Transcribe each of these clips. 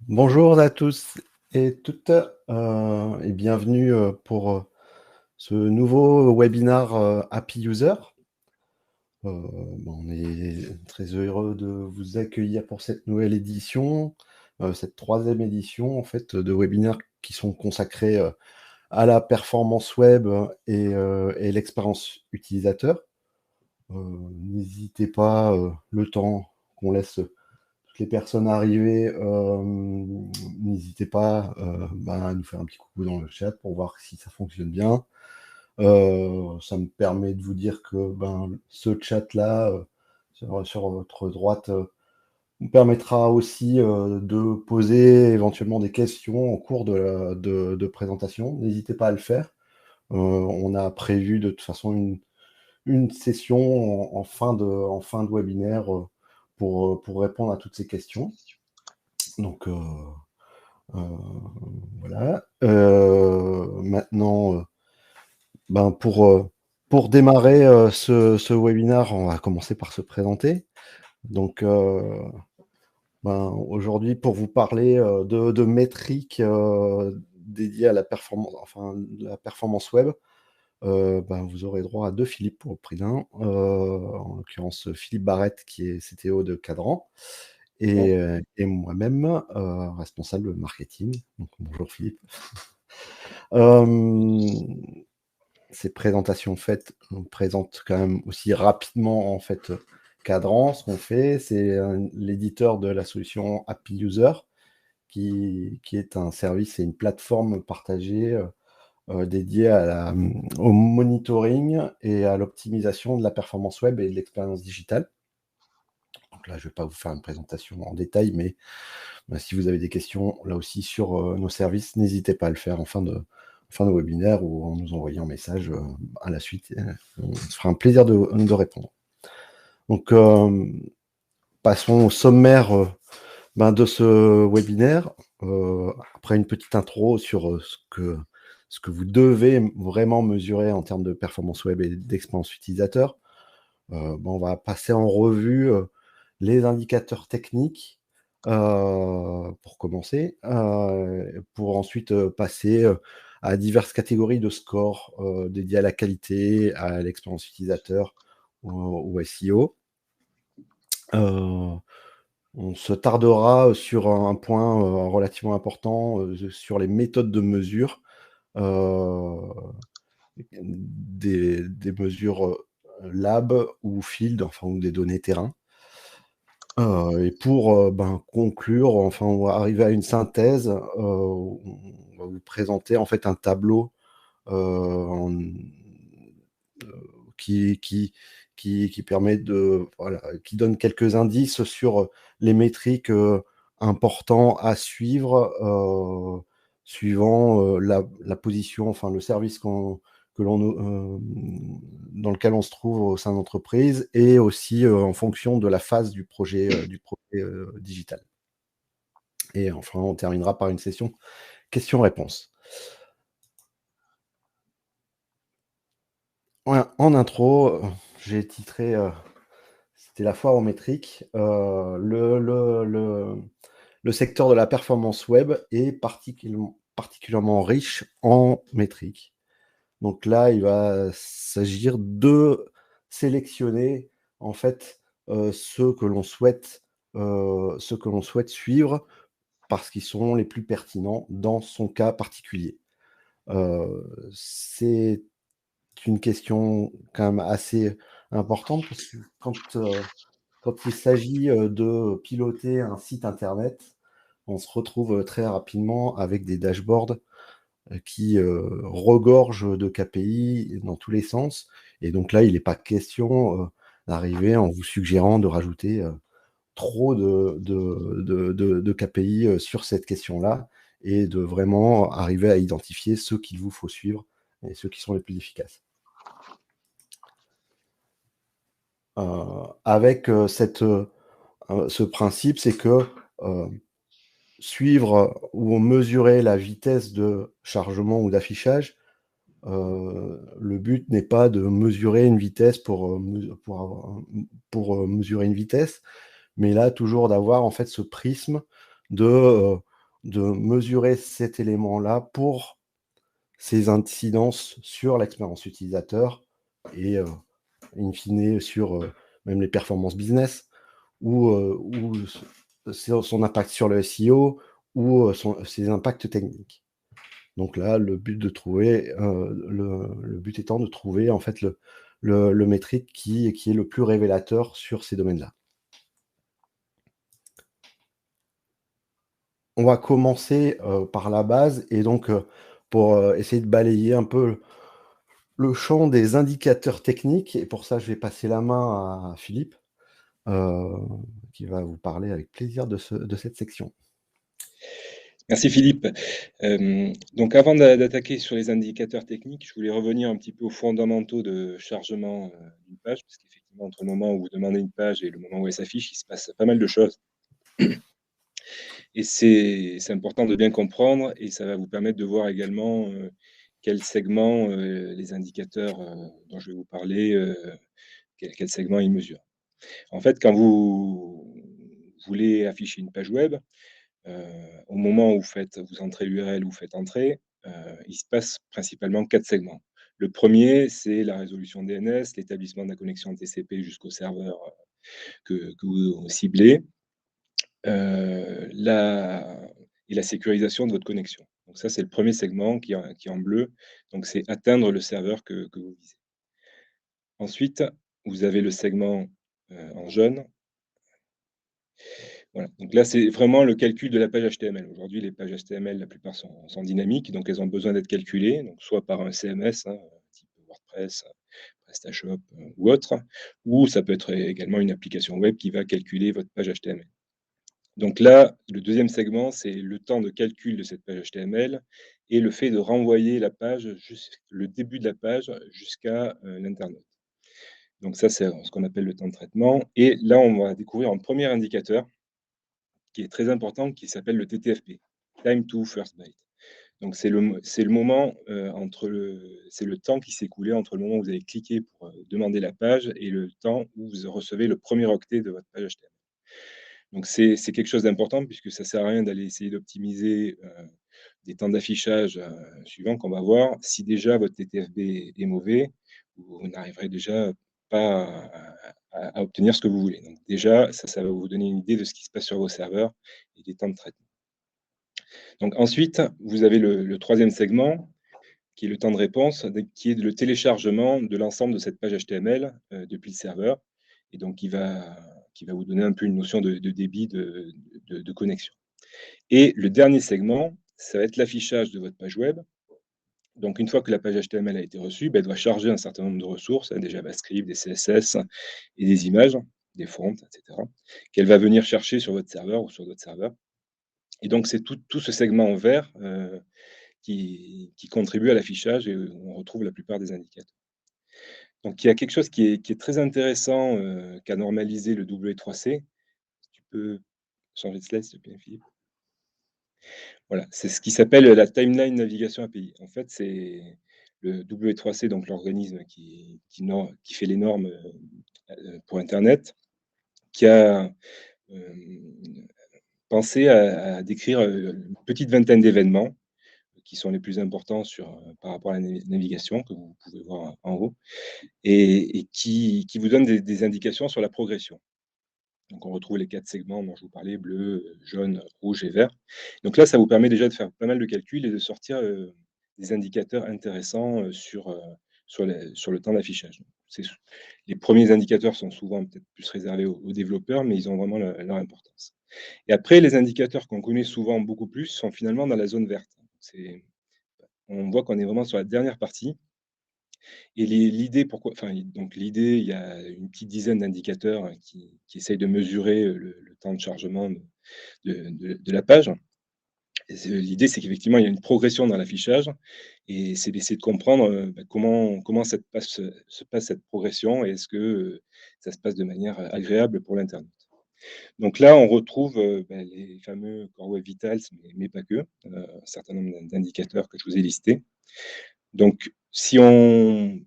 Bonjour à tous et toutes, et bienvenue, pour, ce nouveau webinar, Happy User. On est très heureux de vous accueillir pour cette nouvelle édition, cette troisième édition en fait, de webinaires qui sont consacrés, à la performance web et l'expérience utilisateur. N'hésitez pas, le temps qu'on laisse toutes les personnes arrivées, n'hésitez pas à nous faire un petit coucou dans le chat pour voir si ça fonctionne bien. Ça me permet de vous dire que ce chat-là, sur votre droite, vous permettra aussi de poser éventuellement des questions en cours de présentation. N'hésitez pas à le faire. On a prévu de toute façon une session en fin de webinaire pour répondre à toutes ces questions. Donc voilà. Maintenant, pour démarrer ce webinaire, on va commencer par se présenter. Donc aujourd'hui, pour vous parler de métriques dédiées à la performance web, vous aurez droit à deux Philippe pour le prix d'un. En l'occurrence, Philippe Barrette, qui est CTO de Cadran, et moi-même, responsable marketing. Donc, bonjour Philippe. Ces présentations faites, on présente quand même aussi rapidement en fait Cadran. Ce qu'on fait, c'est l'éditeur de la solution Happy User, qui est un service et une plateforme partagée dédiée au monitoring et à l'optimisation de la performance web et de l'expérience digitale. Donc là, je ne vais pas vous faire une présentation en détail, mais si vous avez des questions là aussi sur nos services, n'hésitez pas à le faire en fin de webinaire ou en nous envoyant un message à la suite. On se fera un plaisir de répondre. Donc, passons au sommaire de ce webinaire. Après une petite intro sur ce que vous devez vraiment mesurer en termes de performance web et d'expérience utilisateur, on va passer en revue les indicateurs techniques pour commencer, pour ensuite passer à diverses catégories de scores dédiées à la qualité, à l'expérience utilisateur, au SEO. On se tardera sur un point relativement important sur les méthodes de mesure, des mesures lab ou field, enfin, ou des données terrain. Et pour conclure, enfin, on va arriver à une synthèse. On va vous présenter en fait un tableau qui, qui, qui permet qui donne quelques indices sur les métriques importants à suivre suivant la position, enfin le service dans lequel on se trouve au sein de l'entreprise, et aussi en fonction de la phase du projet digital. Et enfin, on terminera par une session questions-réponses. En intro, j'ai titré c'était la foire aux métriques. Le secteur de la performance web est particulièrement riche en métriques. Donc là, il va s'agir de sélectionner en fait ceux que l'on souhaite suivre parce qu'ils sont les plus pertinents dans son cas particulier. C'est une question quand même assez importante parce que quand il s'agit de piloter un site internet, on se retrouve très rapidement avec des dashboards qui regorgent de KPI dans tous les sens. Et donc là, il n'est pas question d'arriver en vous suggérant de rajouter trop de KPI sur cette question-là, et de vraiment arriver à identifier ceux qu'il vous faut suivre et ceux qui sont les plus efficaces. Avec ce principe, c'est que suivre ou mesurer la vitesse de chargement ou d'affichage, le but n'est pas de mesurer une vitesse pour mesurer une vitesse, mais là toujours d'avoir en fait ce prisme de de mesurer cet élément-là pour ses incidences sur l'expérience utilisateur et in fine sur même les performances business ou son impact sur le SEO ou ses impacts techniques. Donc là, le but étant de trouver en fait le métrique qui est le plus révélateur sur ces domaines-là. On va commencer par la base et donc pour essayer de balayer un peu le champ des indicateurs techniques, et pour ça, je vais passer la main à Philippe, qui va vous parler avec plaisir de cette section. Merci Philippe. Donc avant d'attaquer sur les indicateurs techniques, je voulais revenir un petit peu aux fondamentaux de chargement d'une page, parce qu'effectivement, entre le moment où vous demandez une page et le moment où elle s'affiche, il se passe pas mal de choses. Et c'est important de bien comprendre, et ça va vous permettre de voir également quels segments les indicateurs dont je vais vous parler, quels segments ils mesurent. En fait, quand vous voulez afficher une page web, au moment où vous entrez l'URL ou vous faites entrer, il se passe principalement 4 segments. Le premier, c'est la résolution DNS, l'établissement de la connexion TCP jusqu'au serveur que vous ciblez, la sécurisation de votre connexion. Donc ça, c'est le premier segment qui est en bleu, donc c'est atteindre le serveur que vous visez. Ensuite, vous avez le segment en jaune. Voilà, donc là, c'est vraiment le calcul de la page HTML. Aujourd'hui, les pages HTML, la plupart sont dynamiques, donc elles ont besoin d'être calculées, donc soit par un CMS, type WordPress, PrestaShop ou autre, ou ça peut être également une application web qui va calculer votre page HTML. Donc là, le deuxième segment, c'est le temps de calcul de cette page HTML et le fait de renvoyer la page, le début de la page jusqu'à l'internaute. Donc ça, c'est ce qu'on appelle le temps de traitement. Et là, on va découvrir un premier indicateur qui est très important, qui s'appelle le TTFP, Time to First Byte. Donc c'est le moment c'est le temps qui s'est écoulé entre le moment où vous avez cliqué pour demander la page et le temps où vous recevez le premier octet de votre page HTML. Donc c'est quelque chose d'important, puisque ça sert à rien d'aller essayer d'optimiser des temps d'affichage suivants qu'on va voir. Si déjà votre TTFP est mauvais, vous n'arriverez déjà pas à obtenir ce que vous voulez. Donc déjà, ça va vous donner une idée de ce qui se passe sur vos serveurs et des temps de traitement. Donc ensuite, vous avez le troisième segment, qui est le temps de réponse, qui est le téléchargement de l'ensemble de cette page HTML depuis le serveur, et donc qui va vous donner un peu une notion de débit de connexion. Et le dernier segment, ça va être l'affichage de votre page web. Donc une fois que la page HTML a été reçue, elle doit charger un certain nombre de ressources, des JavaScript, des CSS et des images, des fonts, etc., qu'elle va venir chercher sur votre serveur ou sur d'autres serveurs. Et donc c'est tout ce segment en vert qui contribue à l'affichage et où on retrouve la plupart des indicateurs. Donc il y a quelque chose qui est très intéressant qu'a normalisé le W3C. Si tu peux changer de slide, s'il te plaît, Philippe. Voilà, c'est ce qui s'appelle la Timeline Navigation API. En fait, c'est le W3C, donc l'organisme qui fait les normes pour internet, qui a pensé à décrire une petite vingtaine d'événements qui sont les plus importants par rapport à la navigation, que vous pouvez voir en haut, et qui vous donnent des indications sur la progression. Donc on retrouve les 4 segments dont je vous parlais: bleu, jaune, rouge et vert. Donc là, ça vous permet déjà de faire pas mal de calculs et de sortir des indicateurs intéressants sur le temps d'affichage. Les premiers indicateurs sont souvent peut-être plus réservés aux développeurs, mais ils ont vraiment leur importance. Et après, les indicateurs qu'on connaît souvent beaucoup plus sont finalement dans la zone verte. On voit qu'on est vraiment sur la dernière partie. Et l'idée, l'idée, il y a une petite dizaine d'indicateurs qui essayent de mesurer le temps de chargement de la page. L'idée, c'est qu'effectivement, il y a une progression dans l'affichage, et c'est d'essayer de comprendre comment se passe cette progression, et est-ce que ça se passe de manière agréable pour l'internaute. Donc là, on retrouve les fameux Core Web Vitals, mais pas que, un certain nombre d'indicateurs que je vous ai listés. Donc,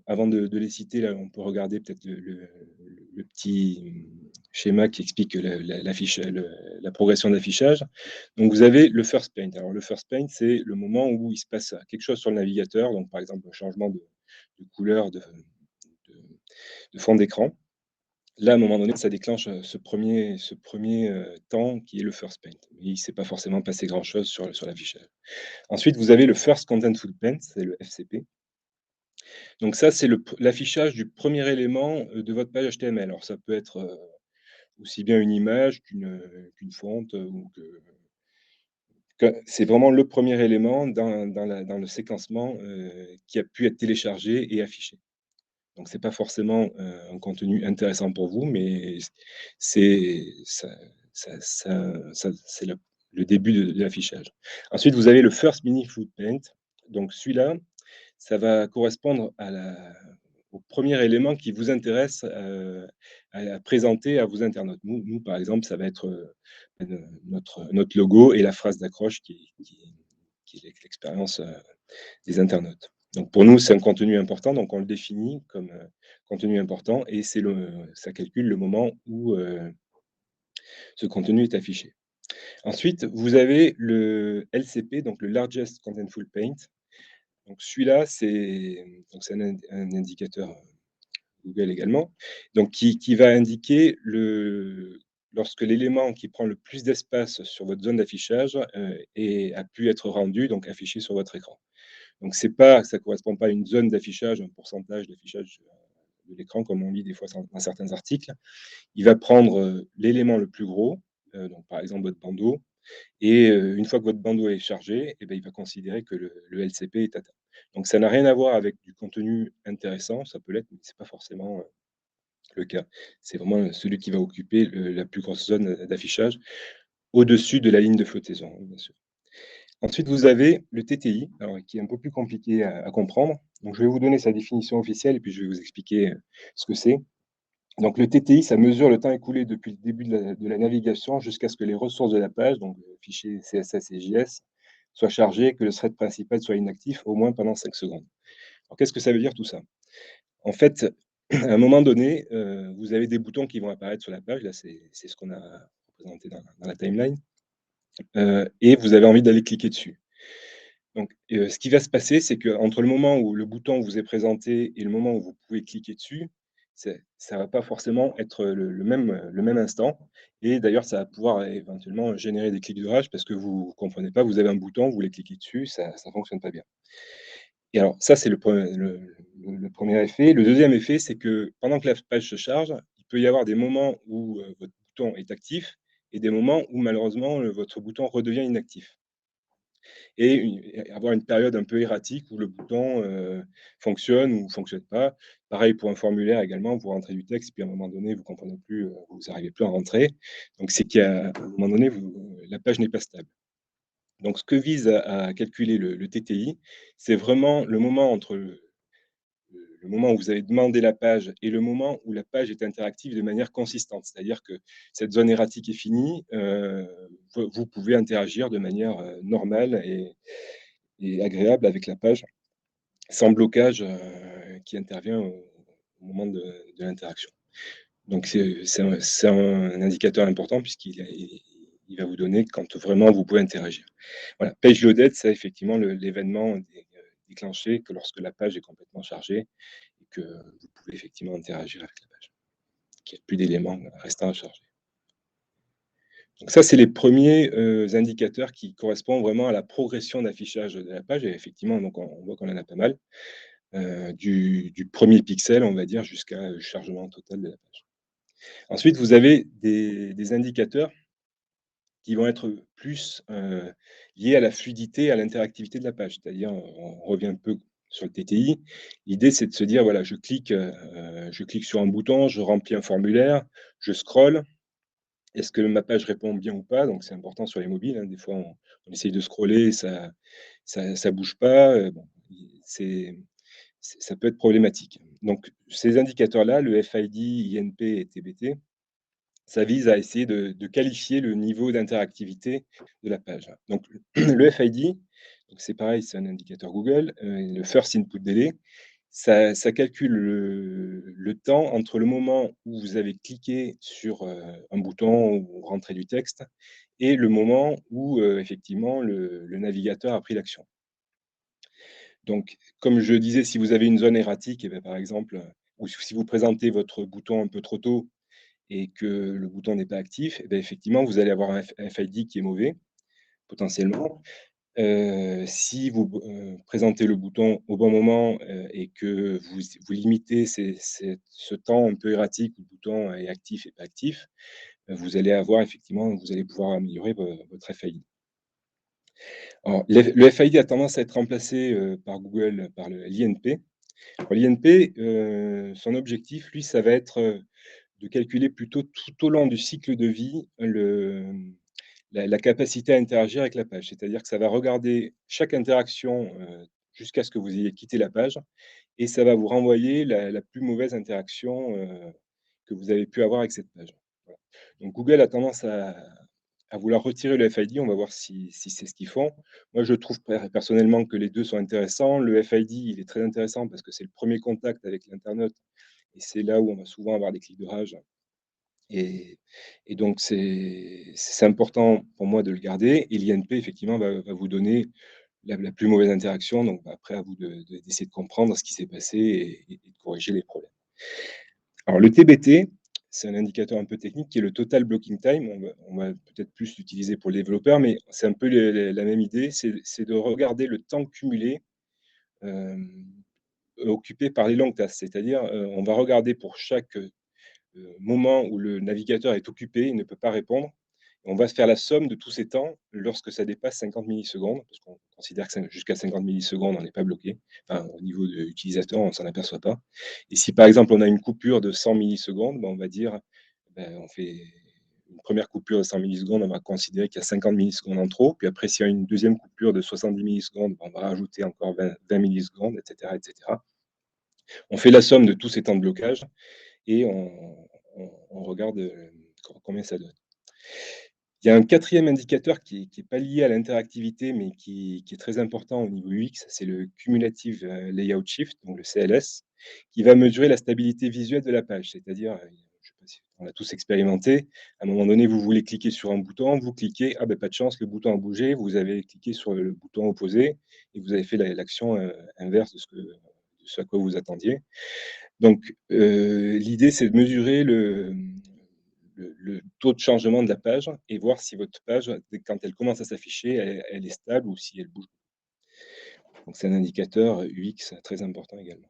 avant de les citer, là, on peut regarder peut-être le le petit schéma qui explique la progression d'affichage. Donc, vous avez le first paint. Alors, le first paint, c'est le moment où il se passe quelque chose sur le navigateur, donc par exemple un changement de couleur de fond d'écran. Là, à un moment donné, ça déclenche ce premier temps qui est le first paint. Il ne s'est pas forcément passé grand-chose sur l'affichage. Ensuite, vous avez le first contentful paint, c'est le FCP. Donc ça, c'est l'affichage du premier élément de votre page HTML. Alors ça peut être aussi bien une image qu'une fonte, c'est vraiment le premier élément dans le séquencement qui a pu être téléchargé et affiché. Donc c'est pas forcément un contenu intéressant pour vous, mais c'est ça, c'est le début de l'affichage. Ensuite, vous avez le first mini foot paint. Donc celui-là, ça va correspondre au premier élément qui vous intéresse à présenter à vos internautes. Nous, par exemple, ça va être notre logo et la phrase d'accroche qui est l'expérience des internautes. Donc pour nous, c'est un contenu important, donc on le définit comme contenu important et ça calcule le moment où ce contenu est affiché. Ensuite, vous avez le LCP, donc le Largest Contentful Paint. Donc celui-là, c'est un indicateur Google également, donc qui va indiquer lorsque l'élément qui prend le plus d'espace sur votre zone d'affichage a pu être rendu, donc affiché sur votre écran. Donc ça ne correspond pas à une zone d'affichage, un pourcentage d'affichage de l'écran, comme on lit des fois dans certains articles. Il va prendre l'élément le plus gros, donc par exemple votre bandeau, et une fois que votre bandeau est chargé, eh ben, il va considérer que le LCP est atteint. Donc ça n'a rien à voir avec du contenu intéressant, ça peut l'être, mais ce n'est pas forcément le cas. C'est vraiment celui qui va occuper la plus grosse zone d'affichage, au-dessus de la ligne de flottaison, hein, bien sûr. Ensuite, vous avez le TTI, alors, qui est un peu plus compliqué à comprendre. Donc, je vais vous donner sa définition officielle et puis je vais vous expliquer ce que c'est. Donc, le TTI, ça mesure le temps écoulé depuis le début de la navigation jusqu'à ce que les ressources de la page, donc fichiers CSS et JS, soient chargées et que le thread principal soit inactif au moins pendant 5 secondes. Alors, qu'est-ce que ça veut dire tout ça? En fait, à un moment donné, vous avez des boutons qui vont apparaître sur la page. Là, c'est ce qu'on a représenté dans la timeline. Et vous avez envie d'aller cliquer dessus. Donc, ce qui va se passer, c'est qu'entre le moment où le bouton vous est présenté et le moment où vous pouvez cliquer dessus, ça ne va pas forcément être le même instant. Et d'ailleurs, ça va pouvoir éventuellement générer des clics de rage parce que vous ne comprenez pas, vous avez un bouton, vous voulez cliquer dessus, ça ne fonctionne pas bien. Et alors ça, c'est le premier effet. Le deuxième effet, c'est que pendant que la page se charge, il peut y avoir des moments où votre bouton est actif et des moments où malheureusement, votre bouton redevient inactif. Et avoir une période un peu erratique où le bouton fonctionne ou ne fonctionne pas. Pareil pour un formulaire également, vous rentrez du texte, puis à un moment donné, vous comprenez plus, vous n'arrivez plus à rentrer. Donc c'est qu'à un moment donné, la page n'est pas stable. Donc ce que vise à calculer le TTI, c'est vraiment le moment entre le moment où vous avez demandé la page et le moment où la page est interactive de manière consistante. C'est-à-dire que cette zone erratique est finie, vous pouvez interagir de manière normale et agréable avec la page, sans blocage qui intervient au moment de l'interaction. Donc c'est un indicateur important puisqu'il va vous donner quand vraiment vous pouvez interagir. Voilà, page loaded, c'est effectivement l'événement déclenché que lorsque la page est complètement chargée et que vous pouvez effectivement interagir avec la page, qu'il n'y a plus d'éléments restants à charger. Donc ça, c'est les premiers indicateurs qui correspondent vraiment à la progression d'affichage de la page. Et effectivement, donc on voit qu'on en a pas mal, du premier pixel, on va dire, jusqu'à chargement total de la page. Ensuite, vous avez des indicateurs qui vont être plus liés à la fluidité, à l'interactivité de la page. C'est-à-dire, on revient un peu sur le TTI. L'idée, c'est de se dire, voilà, je clique sur un bouton, je remplis un formulaire, je scrolle. Est-ce que ma page répond bien ou pas? Donc c'est important sur les mobiles, hein. Des fois, on essaye de scroller, ça bouge pas, bon, ça peut être problématique. Donc ces indicateurs-là, le FID, INP et TBT, ça vise à essayer de qualifier le niveau d'interactivité de la page. Donc le FID, donc c'est pareil, c'est un indicateur Google, le First Input Delay, Ça calcule le temps entre le moment où vous avez cliqué sur, un bouton ou rentré du texte et le moment où, effectivement le navigateur a pris l'action. Donc, comme je disais, si vous avez une zone erratique et bah, par exemple, ou si vous présentez votre bouton un peu trop tôt et que le bouton n'est pas actif, et beh, effectivement, vous allez avoir un FID qui est mauvais, potentiellement. Si vous présentez le bouton au bon moment, et que vous limitez ce temps un peu erratique où le bouton est actif et pas actif, vous allez avoir effectivement vous allez pouvoir améliorer votre FID. Alors le FID a tendance à être remplacé, par Google par l'INP. Alors l'INP, son objectif, lui, ça va être, de calculer plutôt tout au long du cycle de vie la capacité à interagir avec la page. C'est-à-dire que ça va regarder chaque interaction, jusqu'à ce que vous ayez quitté la page et ça va vous renvoyer la plus mauvaise interaction, que vous avez pu avoir avec cette page. Voilà. Donc Google a tendance à vouloir retirer le FID. On va voir si c'est ce qu'ils font. Moi, je trouve personnellement que les 2 sont intéressants. Le FID, il est très intéressant parce que c'est le premier contact avec l'internaute et c'est là où on va souvent avoir des clics de rage et donc c'est important pour moi de le garder et l'INP effectivement va vous donner la plus mauvaise interaction, donc bah, après à vous d'essayer de comprendre ce qui s'est passé et de corriger les problèmes. Alors le TBT, c'est un indicateur un peu technique qui est le Total Blocking Time. On va peut-être plus l'utiliser pour les développeurs, mais c'est un peu la même idée, c'est de regarder le temps cumulé, hem, occupé par les longues tâches. C'est-à-dire, on va regarder pour chaque, moment où le navigateur est occupé, il ne peut pas répondre. On va se faire la somme de tous ces temps lorsque ça dépasse 50 millisecondes, parce qu'on considère que jusqu'à 50 millisecondes, on n'est pas bloqué. Enfin, au niveau de l'utilisateur, on ne s'en aperçoit pas. Et si par exemple, on a une coupure de 100 millisecondes, ben, on va dire, ben, on fait une première coupure de 100 millisecondes, on va considérer qu'il y a 50 millisecondes en trop. Puis après, s'il y a une deuxième coupure de 70 millisecondes, ben, on va rajouter encore 20 millisecondes, etc., etc. On fait la somme de tous ces temps de blocage et on regarde, combien ça donne. Il y a un quatrième indicateur qui est pas lié à l'interactivité, mais qui est très important au niveau UX, c'est le Cumulative Layout Shift, donc le CLS, qui va mesurer la stabilité visuelle de la page. C'est-à-dire, je sais pas si on l'a tous expérimenté, à un moment donné, vous voulez cliquer sur un bouton, vous cliquez, ah ben pas de chance, le bouton a bougé, vous avez cliqué sur le bouton opposé et vous avez fait l'action, inverse de ce à quoi vous attendiez. Donc, l'idée, c'est de mesurer le taux de changement de la page et voir si votre page, quand elle commence à s'afficher, elle est stable ou si elle bouge. Donc c'est un indicateur UX très important également.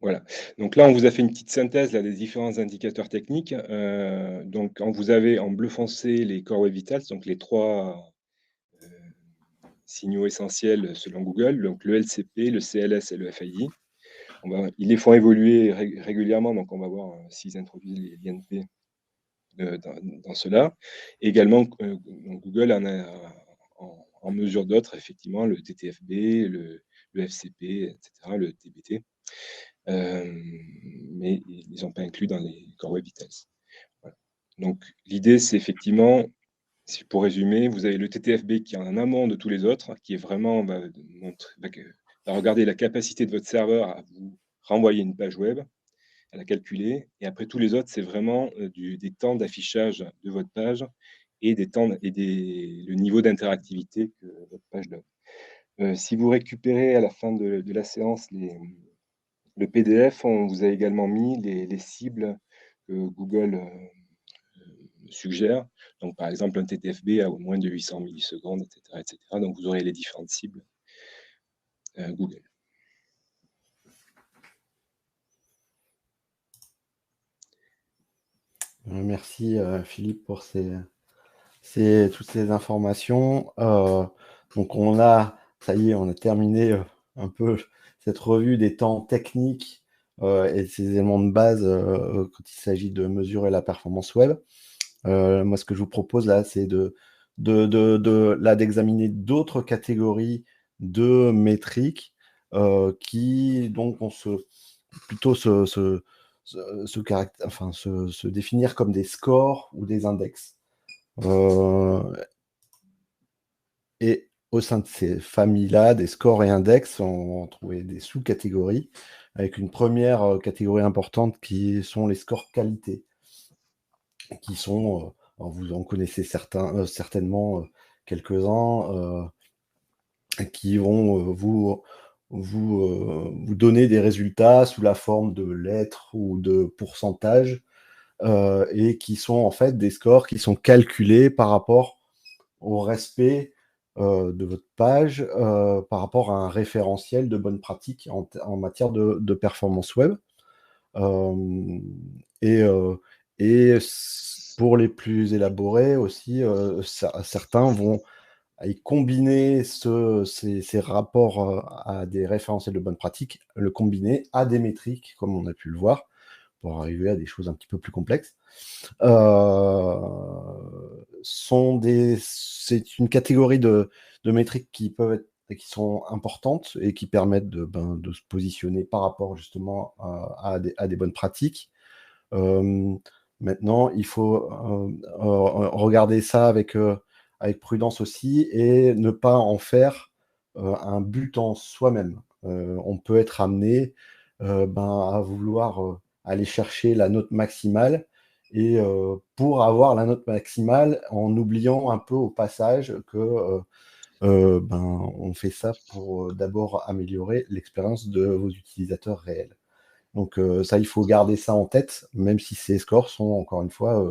Voilà. Donc là, on vous a fait une petite synthèse là, des différents indicateurs techniques. Donc quand vous avez en bleu foncé les Core Web Vitals, donc les 3 signaux essentiels selon Google, donc le LCP, le CLS et le FID. Ils les font évoluer régulièrement, donc on va voir s'ils introduisent l'INP dans cela. Et également, Google en mesure d'autres, effectivement, le TTFB, le FCP, etc., le TBT. Mais ils ne sont pas inclus dans les Core Web Vitals. Voilà. Donc, l'idée, c'est effectivement, pour résumer, vous avez le TTFB qui est en amont de tous les autres, qui est vraiment, va regarder la capacité de votre serveur à vous renvoyer une page web, à la calculer. Et après, tous les autres, c'est vraiment des temps d'affichage de votre page et le niveau d'interactivité que votre page donne. Si vous récupérez à la fin de la séance le PDF, on vous a également mis les cibles que Google suggère. Donc, par exemple, un TTFB à au moins de 800 millisecondes, etc., etc. Donc, vous aurez les différentes cibles Google. Merci Philippe pour toutes ces informations. Donc ça y est, on a terminé un peu cette revue des temps techniques et ces éléments de base quand il s'agit de mesurer la performance web. Moi, ce que je vous propose là, c'est d'examiner d'autres catégories de métriques qui donc vont plutôt se définir comme des scores ou des index. Et au sein de ces familles-là, des scores et index, on va trouver des sous-catégories, avec une première catégorie importante qui sont les scores qualité, qui sont, alors vous en connaissez certainement quelques-uns, qui vont vous donner des résultats sous la forme de lettres ou de pourcentages, et qui sont en fait des scores qui sont calculés par rapport au respect de votre page, par rapport à un référentiel de bonnes pratiques en matière de performance web. Euh, et euh, pour les plus élaborés aussi, certains vont y combiner ces rapports à des référentiels de bonnes pratiques, le combiner à des métriques, comme on a pu le voir, pour arriver à des choses un petit peu plus complexes. C'est une catégorie de métriques qui peuvent être, qui sont importantes et qui permettent de se positionner par rapport justement à des bonnes pratiques. Euh, Maintenant, il faut regarder ça avec prudence aussi et ne pas en faire un but en soi-même. On peut être amené à vouloir aller chercher la note maximale et pour avoir la note maximale en oubliant un peu au passage que on fait ça pour d'abord améliorer l'expérience de vos utilisateurs réels. Donc ça, il faut garder ça en tête, même si ces scores sont encore une fois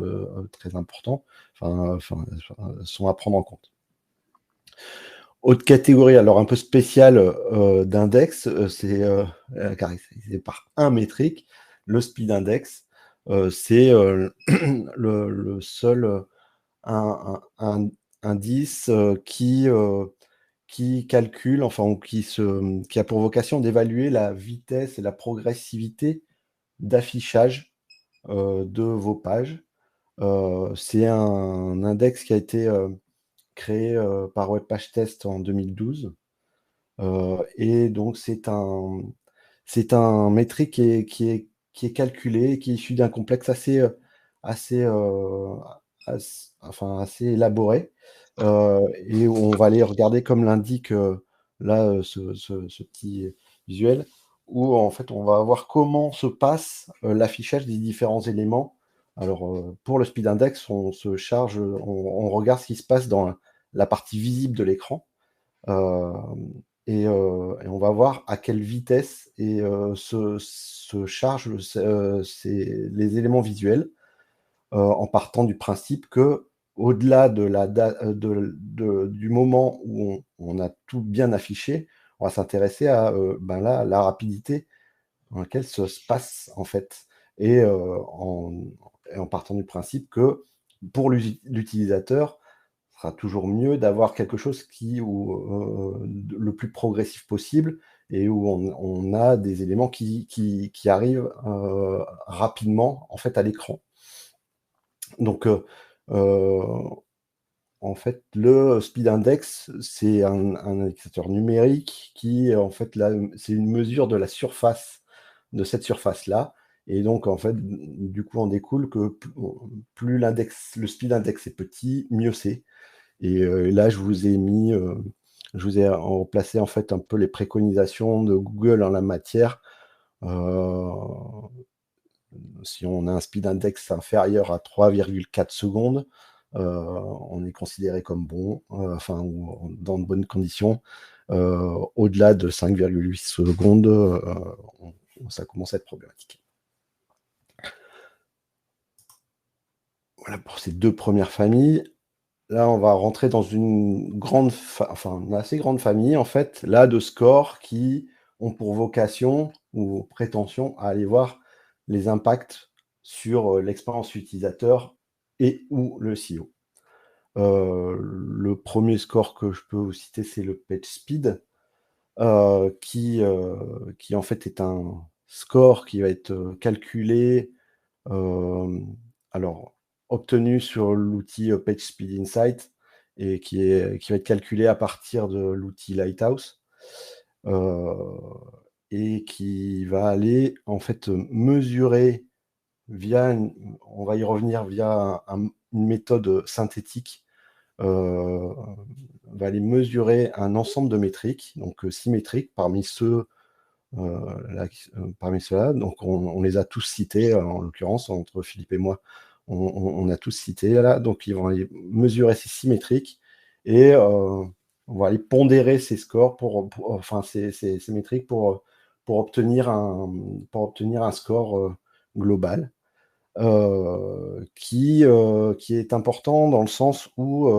très importants, sont à prendre en compte. Autre catégorie, alors un peu spéciale d'index, c'est caractérisé par un métrique, le speed index. C'est le seul un indice qui calcule, enfin, ou qui a pour vocation d'évaluer la vitesse et la progressivité d'affichage de vos pages. C'est un index qui a été créé par WebPageTest en 2012. Et donc, c'est un métrique qui est calculé, qui est issu d'un complexe assez, assez élaboré. Et où on va aller regarder, comme l'indique là, ce petit visuel, où en fait on va voir comment se passe l'affichage des différents éléments. Alors, pour le speed index, on se charge, on regarde ce qui se passe dans la partie visible de l'écran. Euh, et on va voir à quelle vitesse se chargent les éléments visuels, en partant du principe que au-delà du moment où on a tout bien affiché, on va s'intéresser à la rapidité dans laquelle ça se passe en fait, et en partant du principe que pour l'utilisateur, ce sera toujours mieux d'avoir quelque chose le plus progressif possible et où on a des éléments qui arrivent rapidement en fait à l'écran. Donc, en fait, le speed index, c'est un indicateur numérique qui, en fait, là, c'est une mesure de la surface de cette surface-là. Et donc, en fait, du coup, on découle que plus le speed index est petit, mieux c'est. Et là, je vous ai remplacé en fait un peu les préconisations de Google en la matière. Euh, Si on a un speed index inférieur à 3,4 secondes, on est considéré comme bon, ou dans de bonnes conditions. Au-delà de 5,8 secondes, ça commence à être problématique. Voilà pour ces deux premières familles. Là, on va rentrer dans une une assez grande famille, en fait, là, de scores qui ont pour vocation ou prétention à aller voir les impacts sur l'expérience utilisateur et ou le SEO. Le premier score que je peux vous citer, c'est le PageSpeed, qui en fait est un score qui va être calculé, alors obtenu sur l'outil PageSpeed Insight et qui va être calculé à partir de l'outil Lighthouse, et qui va aller en fait mesurer on va y revenir via une méthode synthétique, euh, va aller mesurer un ensemble de métriques, donc symétriques, parmi ceux-là. Donc on les a tous cités, en l'occurrence, entre Philippe et moi, on a tous cité là. Donc ils vont aller mesurer ces symétriques et on va aller pondérer ces scores enfin ces métriques pour obtenir un score global. Qui est important dans le sens où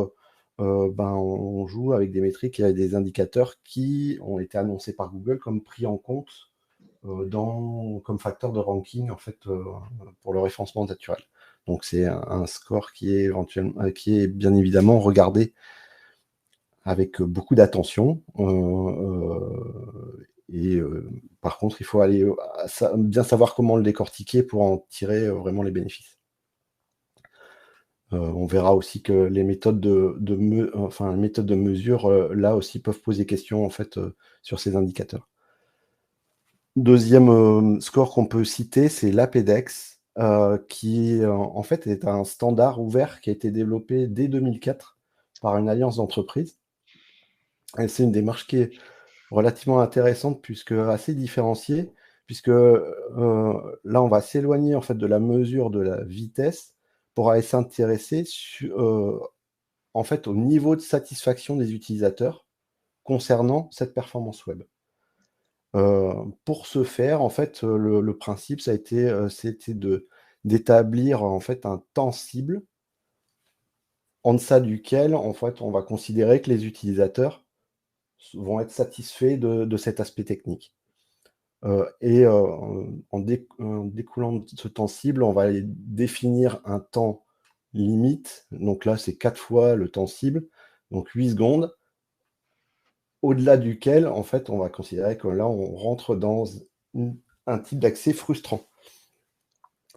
on joue avec des métriques et des indicateurs qui ont été annoncés par Google comme pris en compte comme facteur de ranking en fait, pour le référencement naturel. Donc c'est un score qui est bien évidemment regardé avec beaucoup d'attention. Par contre, il faut aller bien savoir comment le décortiquer pour en tirer vraiment les bénéfices. On verra aussi que les méthodes de mesure, là aussi, peuvent poser question en fait, sur ces indicateurs. Deuxième score qu'on peut citer, c'est l'APDEX, qui en fait est un standard ouvert qui a été développé dès 2004 par une alliance d'entreprises. Et c'est une démarche qui est relativement intéressante puisque assez différenciée, puisque là on va s'éloigner en fait de la mesure de la vitesse pour aller s'intéresser en fait au niveau de satisfaction des utilisateurs concernant cette performance web. Pour ce faire, en fait, le principe, c'était d'établir en fait un temps cible en deçà duquel, en fait, on va considérer que les utilisateurs vont être satisfaits de cet aspect technique. En découlant de ce temps cible, on va aller définir un temps limite. Donc là, c'est 4 fois le temps cible, donc 8 secondes, au-delà duquel, en fait, on va considérer que là, on rentre dans un type d'accès frustrant.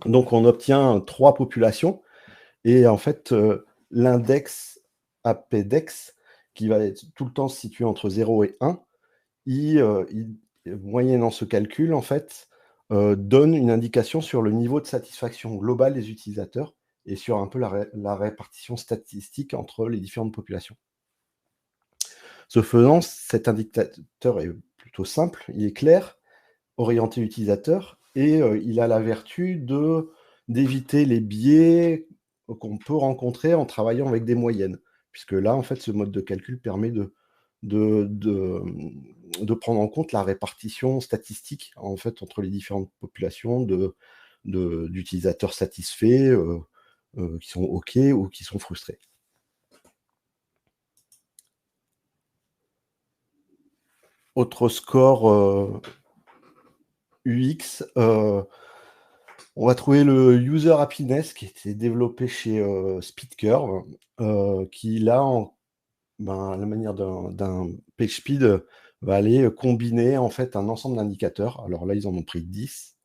Donc, on obtient 3 populations et en fait, l'index APDEX, qui va être tout le temps situé entre 0 et 1, moyennant ce calcul, en fait, donne une indication sur le niveau de satisfaction globale des utilisateurs et sur un peu la répartition statistique entre les différentes populations. Ce faisant, cet indicateur est plutôt simple, il est clair, orienté utilisateur, et il a la vertu d'éviter les biais qu'on peut rencontrer en travaillant avec des moyennes. Puisque là, en fait, ce mode de calcul permet de prendre en compte la répartition statistique en fait, entre les différentes populations d'utilisateurs satisfaits, qui sont OK ou qui sont frustrés. Autre score UX, on va trouver le User Happiness qui a été développé chez SpeedCurve, qui là, à la manière d'un PageSpeed, va aller combiner en fait un ensemble d'indicateurs. Alors là, ils en ont pris 10.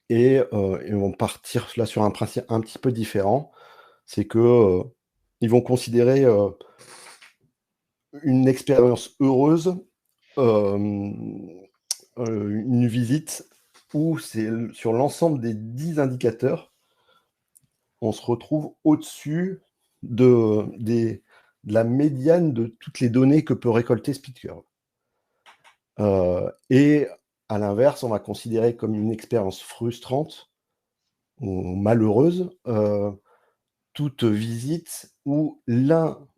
Ils vont partir là sur un principe un petit peu différent. C'est que ils vont considérer une expérience heureuse, une visite où c'est sur l'ensemble des 10 indicateurs, on se retrouve au-dessus de la médiane de toutes les données que peut récolter SpeedCurve. Et à l'inverse, on va considérer comme une expérience frustrante ou malheureuse toute visite où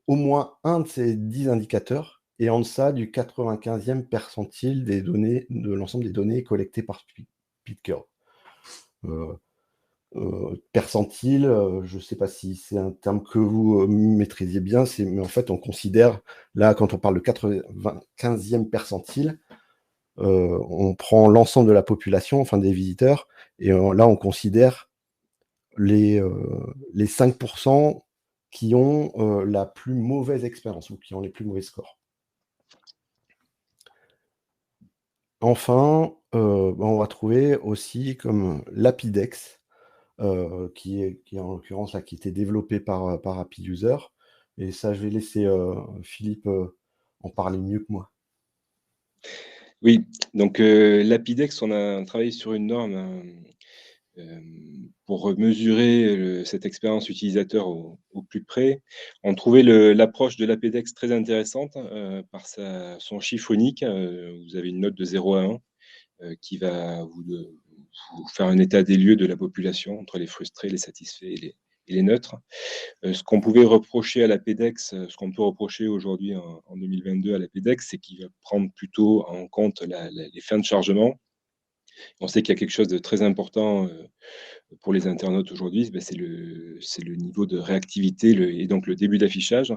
au moins un de ces 10 indicateurs est en deçà du 95e percentile de l'ensemble des données collectées par SpeedCurve. Percentile, je ne sais pas si c'est un terme que vous maîtrisiez bien, mais en fait, on considère, là, quand on parle de 95e percentile, on prend l'ensemble de la population, enfin des visiteurs, et là, on considère les 5% qui ont la plus mauvaise expérience ou qui ont les plus mauvais scores. Enfin, on va trouver aussi comme l'APIDEX, qui est en l'occurrence là, qui était développé par Happy User. Et ça, je vais laisser Philippe en parler mieux que moi. Oui, donc l'APIDEX, on a travaillé sur une norme pour mesurer cette expérience utilisateur au plus près, on trouvait l'approche de l'APDEX très intéressante par son chiffre unique. Vous avez une note de 0 à 1 qui va vous faire un état des lieux de la population entre les frustrés, les satisfaits et les neutres. Ce qu'on pouvait reprocher à l'APDEX, ce qu'on peut reprocher aujourd'hui en 2022 à l'APDEX, c'est qu'il va prendre plutôt en compte les fins de chargement. On sait qu'il y a quelque chose de très important pour les internautes aujourd'hui, c'est le niveau de réactivité et donc le début d'affichage.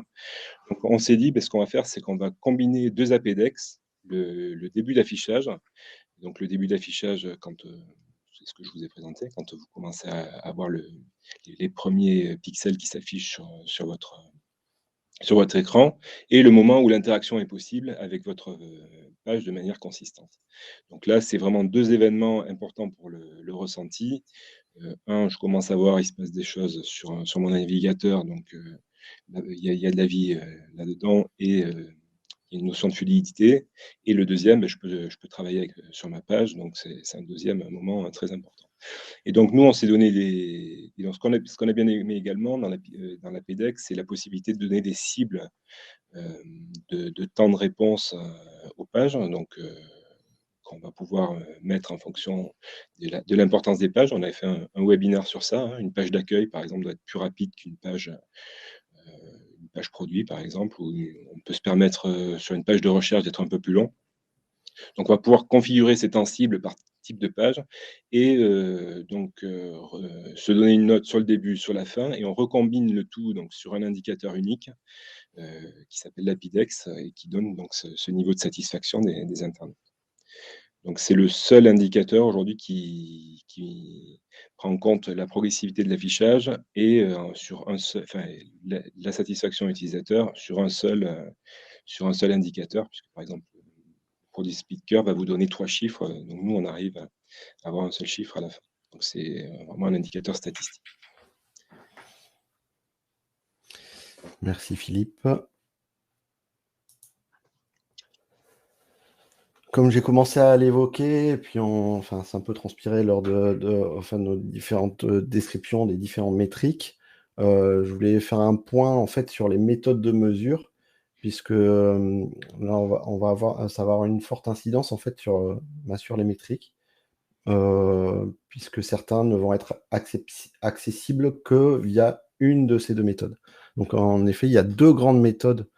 Donc on s'est dit, ce qu'on va faire, c'est qu'on va combiner 2 APDEX, le début d'affichage. Donc le début d'affichage, c'est ce que je vous ai présenté, quand vous commencez à avoir les premiers pixels qui s'affichent sur votre écran, et le moment où l'interaction est possible avec votre page de manière consistante. Donc là, c'est vraiment 2 événements importants pour le ressenti. Un, je commence à voir, il se passe des choses sur mon navigateur, donc il y a de la vie là-dedans, et il y a une notion de fluidité. Et le deuxième, je peux travailler sur ma page, donc c'est un deuxième moment très important. Et donc nous, on s'est donné ce qu'on a bien aimé également dans la PDEX, c'est la possibilité de donner des cibles de temps de réponse aux pages, donc qu'on va pouvoir mettre en fonction de l'importance des pages. On avait fait un webinaire sur ça, hein. Une page d'accueil, par exemple, doit être plus rapide qu'une page produit, par exemple, ou on peut se permettre sur une page de recherche d'être un peu plus long. Donc, on va pouvoir configurer ces temps cibles par type de page et se donner une note sur le début, sur la fin, et on recombine le tout donc sur un indicateur unique qui s'appelle l'APIDEX et qui donne donc ce niveau de satisfaction des internautes. Donc, c'est le seul indicateur aujourd'hui qui prend en compte la progressivité de l'affichage et sur la satisfaction utilisateur sur un seul indicateur, puisque par exemple, le produit Speedcurve va vous donner 3 chiffres. Donc nous, on arrive à avoir un seul chiffre à la fin. Donc c'est vraiment un indicateur statistique. Merci Philippe. Comme j'ai commencé à l'évoquer, et puis c'est un peu transpiré lors de nos différentes descriptions des différentes métriques, je voulais faire un point en fait sur les méthodes de mesure, puisque là on va avoir, ça va avoir une forte incidence en fait sur les métriques, puisque certains ne vont être accessibles que via une de ces deux méthodes. Donc en effet, il y a deux grandes méthodes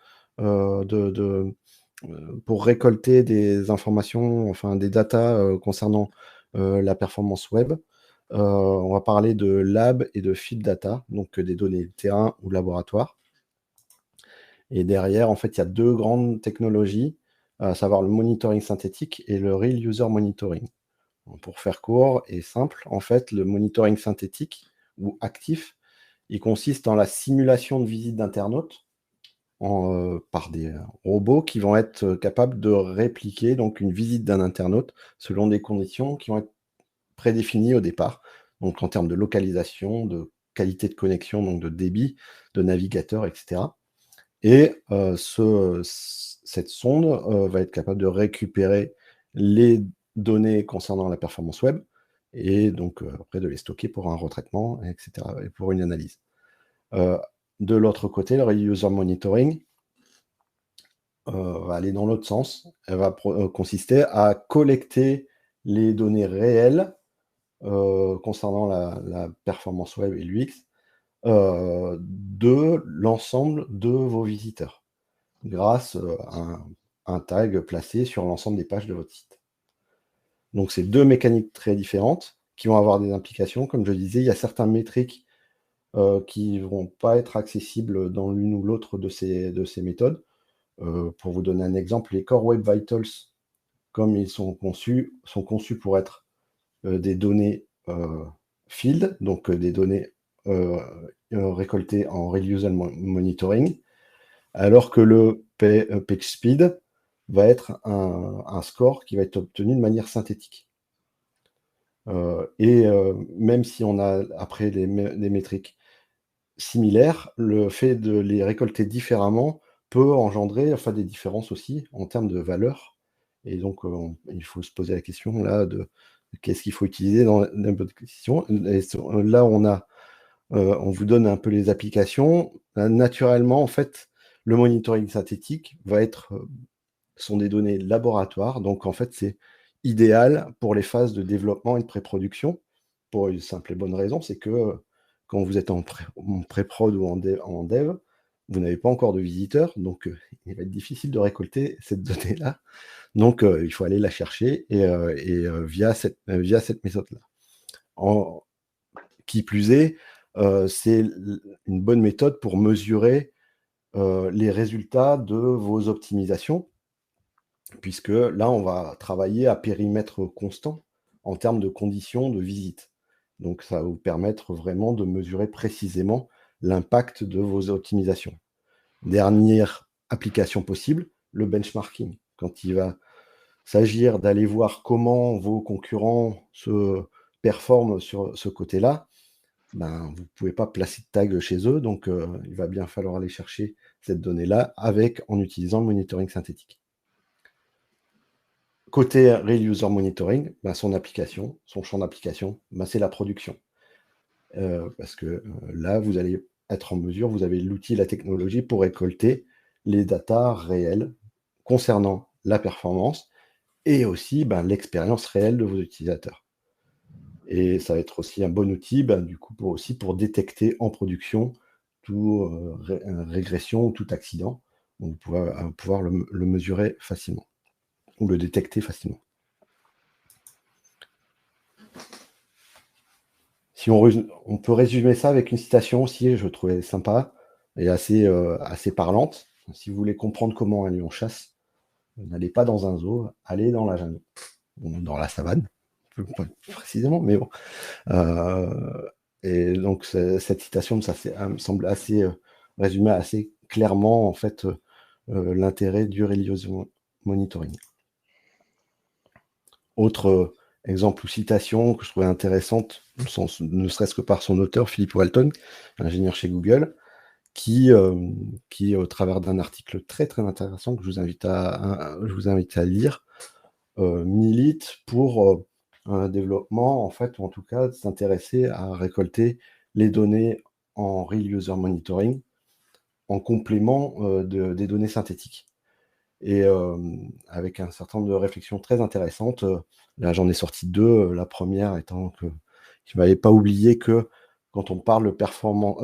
pour récolter des informations, des datas concernant la performance web. On va parler de lab et de field data, donc des données terrain ou laboratoire. Et derrière, en fait, il y a deux grandes technologies, à savoir le monitoring synthétique et le real user monitoring. Pour faire court et simple, en fait, le monitoring synthétique ou actif, il consiste dans la simulation de visites d'internautes par des robots qui vont être capables de répliquer donc une visite d'un internaute selon des conditions qui vont être prédéfinies au départ, donc en termes de localisation, de qualité de connexion, donc de débit, de navigateur, etc. Et cette sonde va être capable de récupérer les données concernant la performance web et donc après de les stocker pour un retraitement, etc. et pour une analyse. De l'autre côté, le Real User Monitoring va aller dans l'autre sens. Elle va consister à collecter les données réelles concernant la performance web et l'UX de l'ensemble de vos visiteurs grâce à un tag placé sur l'ensemble des pages de votre site. Donc, c'est deux mécaniques très différentes qui vont avoir des implications. Comme je disais, il y a certaines métriques qui ne vont pas être accessibles dans l'une ou l'autre de ces méthodes. Pour vous donner un exemple, les Core Web Vitals, comme ils sont conçus pour être des données field, donc des données récoltées en Real User Monitoring, alors que le PageSpeed va être un score qui va être obtenu de manière synthétique. Même si on a après des métriques similaires, le fait de les récolter différemment peut engendrer des différences aussi en termes de valeur. Et donc, il faut se poser la question là qu'est-ce qu'il faut utiliser dans la bonne question. Et là, on vous donne un peu les applications. Naturellement, en fait, le monitoring synthétique sont des données laboratoires. Donc, en fait, c'est idéal pour les phases de développement et de pré-production, pour une simple et bonne raison, c'est que quand vous êtes en pré-prod ou en dev, vous n'avez pas encore de visiteurs, donc il va être difficile de récolter cette donnée-là. Donc, il faut aller la chercher via cette méthode-là. Qui plus est, c'est une bonne méthode pour mesurer les résultats de vos optimisations, puisque là, on va travailler à périmètre constant en termes de conditions de visite. Donc, ça va vous permettre vraiment de mesurer précisément l'impact de vos optimisations. Dernière application possible, le benchmarking. Quand il va s'agir d'aller voir comment vos concurrents se performent sur ce côté-là, ben, vous ne pouvez pas placer de tag chez eux, donc il va bien falloir aller chercher cette donnée-là en utilisant le monitoring synthétique. Côté Real User Monitoring, ben, son champ d'application, ben, c'est la production. Parce que là, vous allez être en mesure, vous avez l'outil et la technologie pour récolter les datas réelles concernant la performance et aussi ben, l'expérience réelle de vos utilisateurs. Et ça va être aussi un bon outil ben, du coup, pour détecter en production toute régression ou tout accident. On va pouvoir le mesurer facilement ou le détecter facilement. Si on peut résumer ça avec une citation aussi, je trouvais sympa et assez parlante. Si vous voulez comprendre comment un lion chasse, n'allez pas dans un zoo, allez dans la jungle, dans la savane, pas précisément, mais bon. Et donc cette citation, ça me semble assez résumer assez clairement en fait l'intérêt du Real Monitoring. Autre exemple ou citation que je trouvais intéressante, ne serait-ce que par son auteur, Philip Walton, ingénieur chez Google, qui au travers d'un article très très intéressant que je vous invite à lire, milite pour un développement, en fait, ou en tout cas s'intéresser à récolter les données en Real User Monitoring en complément des données synthétiques. Et avec un certain nombre de réflexions très intéressantes. Là, j'en ai sorti deux. La première étant que je ne m'avais pas oublié que quand on parle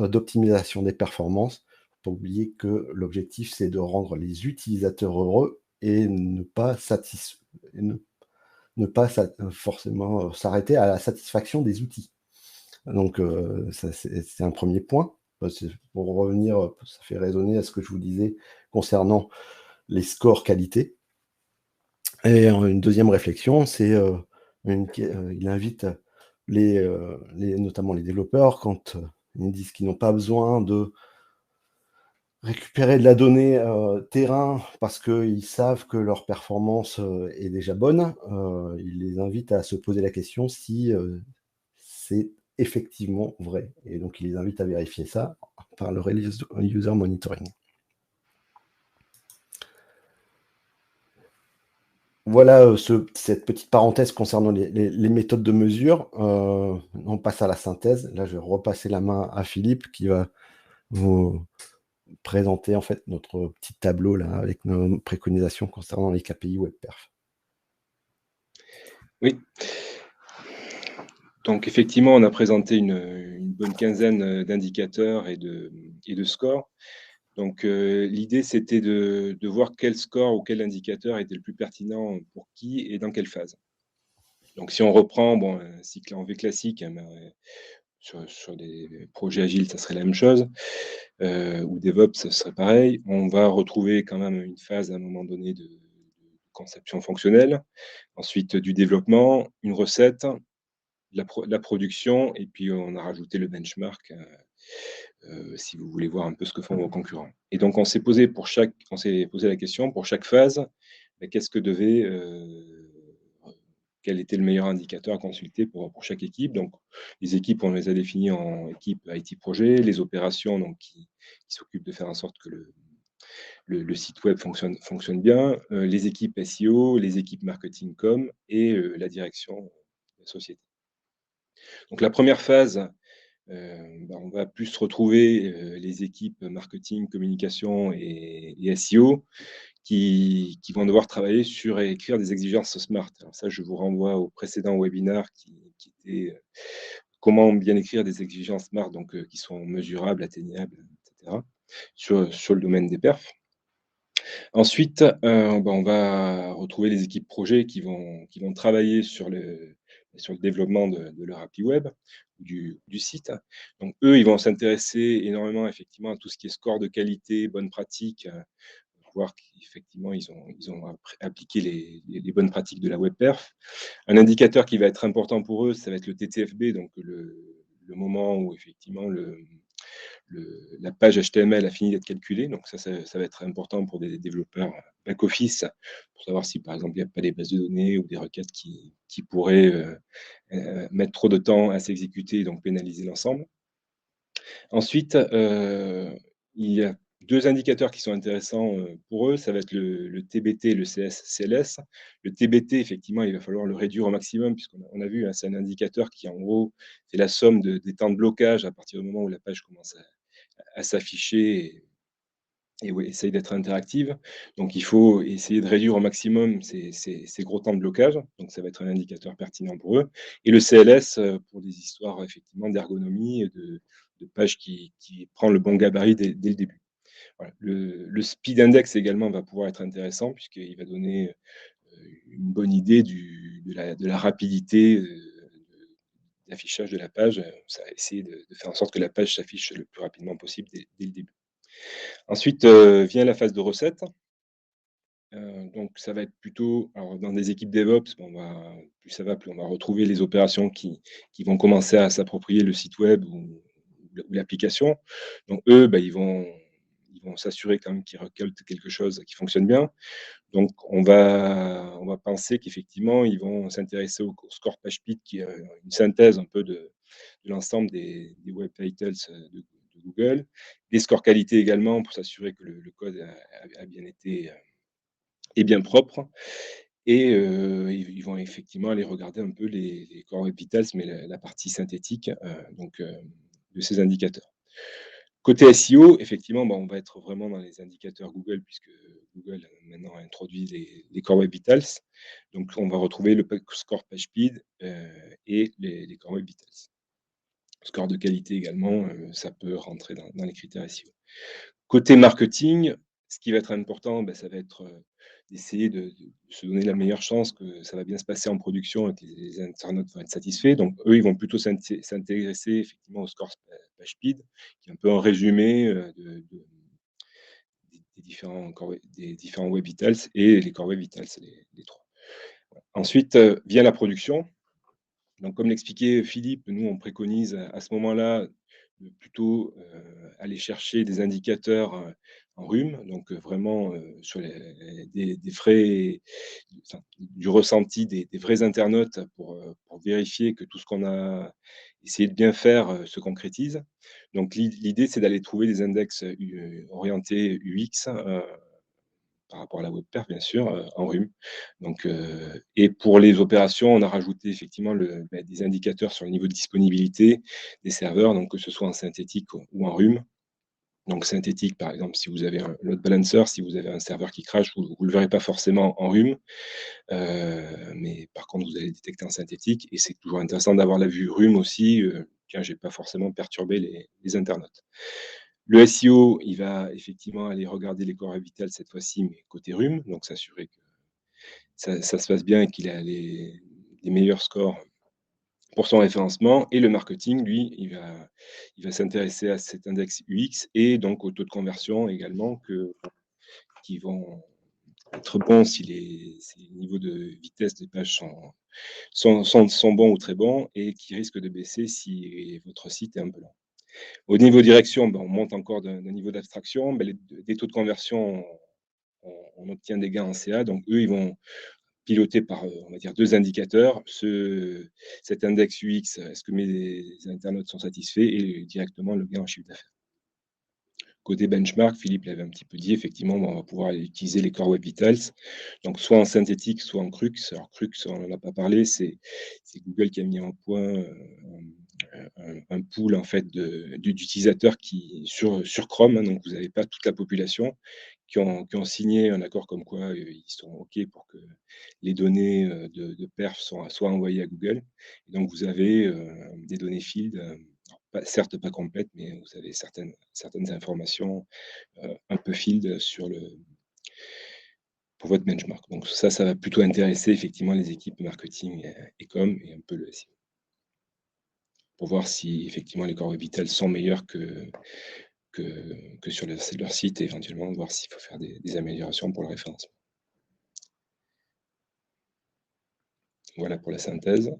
d'optimisation des performances, il ne faut pas oublier que l'objectif, c'est de rendre les utilisateurs heureux et ne pas forcément s'arrêter à la satisfaction des outils. Donc, c'est un premier point. Pour revenir, ça fait résonner à ce que je vous disais concernant les scores qualité. Et une deuxième réflexion, c'est il invite notamment les développeurs, quand ils disent qu'ils n'ont pas besoin de récupérer de la donnée terrain parce qu'ils savent que leur performance est déjà bonne, il les invite à se poser la question si c'est effectivement vrai. Et donc, il les invite à vérifier ça par le User Monitoring. Voilà cette petite parenthèse concernant les méthodes de mesure. On passe à la synthèse. Là, je vais repasser la main à Philippe qui va vous présenter en fait notre petit tableau là, avec nos préconisations concernant les KPI WebPerf. Oui. Donc effectivement, on a présenté une bonne quinzaine d'indicateurs et de scores. Donc l'idée, c'était de voir quel score ou quel indicateur était le plus pertinent pour qui et dans quelle phase. Donc si on reprend un cycle en V classique, sur des projets agiles, ça serait la même chose, ou DevOps, ce serait pareil. On va retrouver quand même une phase à un moment donné de conception fonctionnelle, ensuite du développement, une recette, la production, et puis on a rajouté le benchmark, si vous voulez voir un peu ce que font vos concurrents. Et donc on s'est posé la question pour chaque phase, qu'est-ce que quel était le meilleur indicateur à consulter pour chaque équipe. Donc les équipes, on les a définies en équipe IT projet, les opérations donc qui s'occupent de faire en sorte que le site web fonctionne bien, les équipes SEO, les équipes marketing com et la direction la société. Donc la première phase, on va plus retrouver les équipes marketing, communication et SEO qui vont devoir travailler sur et écrire des exigences smart. Alors ça, je vous renvoie au précédent webinaire qui était comment bien écrire des exigences smart, donc qui sont mesurables, atteignables, etc., sur le domaine des perfs. Ensuite, on va retrouver les équipes projets qui vont travailler sur le développement de leur appli web, du site. Donc eux, ils vont s'intéresser énormément effectivement à tout ce qui est score de qualité, bonnes pratiques, voir qu'effectivement ils ont appliqué les bonnes pratiques de la web perf. Un indicateur qui va être important pour eux, ça va être le TTFB, donc le moment où effectivement la page HTML a fini d'être calculée. Donc ça va être important pour des développeurs back-office, pour savoir si, par exemple, il n'y a pas des bases de données ou des requêtes qui pourraient mettre trop de temps à s'exécuter et donc pénaliser l'ensemble. Ensuite, il y a deux indicateurs qui sont intéressants pour eux. Ça va être le TBT et le CLS. Le TBT, effectivement, il va falloir le réduire au maximum, puisqu'on a vu, hein, c'est un indicateur qui, en gros, c'est la somme des temps de blocage à partir du moment où la page commence à s'afficher et ouais, essaye d'être interactive. Donc il faut essayer de réduire au maximum ces gros temps de blocage. Donc ça va être un indicateur pertinent pour eux. Et le CLS, pour des histoires effectivement d'ergonomie et de page qui prend le bon gabarit dès le début. Voilà. Le speed index également va pouvoir être intéressant puisqu'il va donner une bonne idée de la rapidité d'affichage de la page. Ça va essayer de faire en sorte que la page s'affiche le plus rapidement possible dès le début. Ensuite, vient la phase de recette. Donc ça va être plutôt alors dans des équipes DevOps, plus ça va, plus on va retrouver les opérations qui vont commencer à s'approprier le site web ou l'application. Donc eux, ils vont s'assurer quand même qu'ils récoltent quelque chose qui fonctionne bien. Donc on va penser qu'effectivement, ils vont s'intéresser au score PageSpeed qui est une synthèse un peu de l'ensemble des web vitals de Google. Des scores qualité également pour s'assurer que le code a bien été est bien propre. Et ils vont effectivement aller regarder un peu les core web vitals, mais la partie synthétique de ces indicateurs. Côté SEO, effectivement, on va être vraiment dans les indicateurs Google, puisque Google maintenant a introduit les core web vitals. Donc on va retrouver le score PageSpeed et les core web vitals. Score de qualité également, ça peut rentrer dans les critères SEO. Côté marketing, ce qui va être important, ça va être d'essayer de se donner la meilleure chance que ça va bien se passer en production et que les internautes vont être satisfaits. Donc eux, ils vont plutôt s'intéresser effectivement au score PageSpeed, qui est un peu un résumé des différents web vitals et les core web vitals, les trois. Ensuite, vient la production. Donc, comme l'expliquait Philippe, nous, on préconise à ce moment-là de plutôt aller chercher des indicateurs en rhume, donc vraiment sur des frais, enfin, du ressenti des vrais internautes pour vérifier que tout ce qu'on a essayé de bien faire se concrétise. Donc, l'idée, c'est d'aller trouver des index orientés UX par rapport à la web perf, bien sûr, en rhume. Donc, et pour les opérations, on a rajouté effectivement des indicateurs sur le niveau de disponibilité des serveurs, donc que ce soit en synthétique ou en rhume. Donc synthétique, par exemple, si vous avez un load balancer, si vous avez un serveur qui crache, vous ne le verrez pas forcément en rhume, mais par contre, vous allez le détecter en synthétique, et c'est toujours intéressant d'avoir la vue rhume aussi. Tiens, j'ai pas forcément perturbé les internautes. Le SEO, il va effectivement aller regarder les core vitals cette fois-ci, mais côté rhume, donc s'assurer que ça se passe bien et qu'il a les meilleurs scores pour son référencement. Et le marketing, lui, il va s'intéresser à cet index UX et donc au taux de conversion également qui vont être bons si les niveaux de vitesse des pages sont bons ou très bons et qui risquent de baisser si votre site est un peu lent. Au niveau direction, on monte encore d'un niveau d'abstraction. Des taux de conversion, on obtient des gains en CA. Donc, eux, ils vont piloter par, on va dire, deux indicateurs. Cet index UX, est-ce que mes internautes sont satisfaits et directement le gain en chiffre d'affaires. Côté benchmark, Philippe l'avait un petit peu dit, effectivement, on va pouvoir utiliser les Core Web Vitals, donc soit en synthétique, soit en Crux. Alors Crux, on n'en a pas parlé, c'est Google qui a mis en point un pool en fait d'utilisateurs qui sur Chrome, hein, donc vous n'avez pas toute la population qui ont signé un accord comme quoi ils sont OK pour que les données de perf soient envoyées à Google. Et donc vous avez des données field, certes pas complètes, mais vous avez certaines informations un peu field pour votre benchmark. Donc ça va plutôt intéresser effectivement les équipes marketing et com et un peu le SEO. Pour voir si effectivement les Core Web Vitals sont meilleurs que sur leur site et éventuellement voir s'il faut faire des améliorations pour le référencement. Voilà pour la synthèse.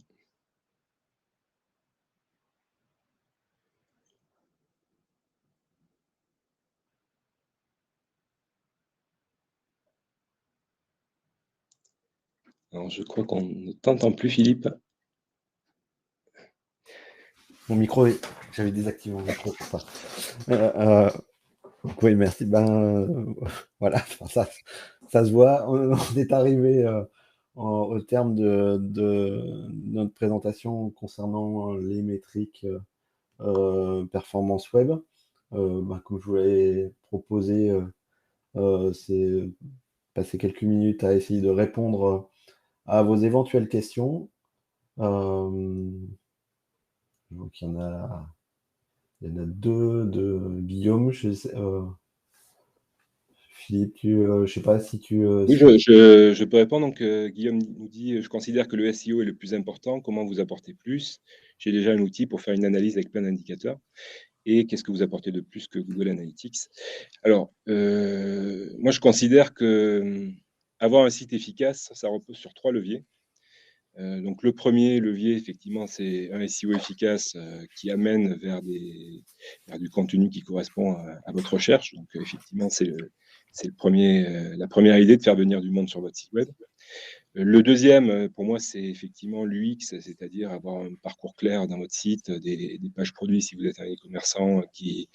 Alors je crois qu'on ne t'entend plus, Philippe. Mon micro, j'avais désactivé mon micro pour ça. Oui, merci. Voilà, ça se voit. On est arrivé au terme de notre présentation concernant les métriques performance web. Comme je vous l'avais proposé, c'est passer quelques minutes à essayer de répondre à vos éventuelles questions. Donc il y en a deux de Guillaume. Philippe, je sais pas si tu. Oui, je peux répondre. Donc, Guillaume nous dit, je considère que le SEO est le plus important. Comment vous apportez plus? J'ai déjà un outil pour faire une analyse avec plein d'indicateurs. Et qu'est-ce que vous apportez de plus que Google Analytics? Alors, moi, je considère que avoir un site efficace, ça repose sur 3 leviers. Donc le premier levier, effectivement, c'est un SEO efficace qui amène vers du contenu qui correspond à votre recherche. Donc effectivement, c'est la première idée de faire venir du monde sur votre site web. Le deuxième, pour moi, c'est effectivement l'UX, c'est-à-dire avoir un parcours clair dans votre site, des pages produits si vous êtes un e-commerçant qui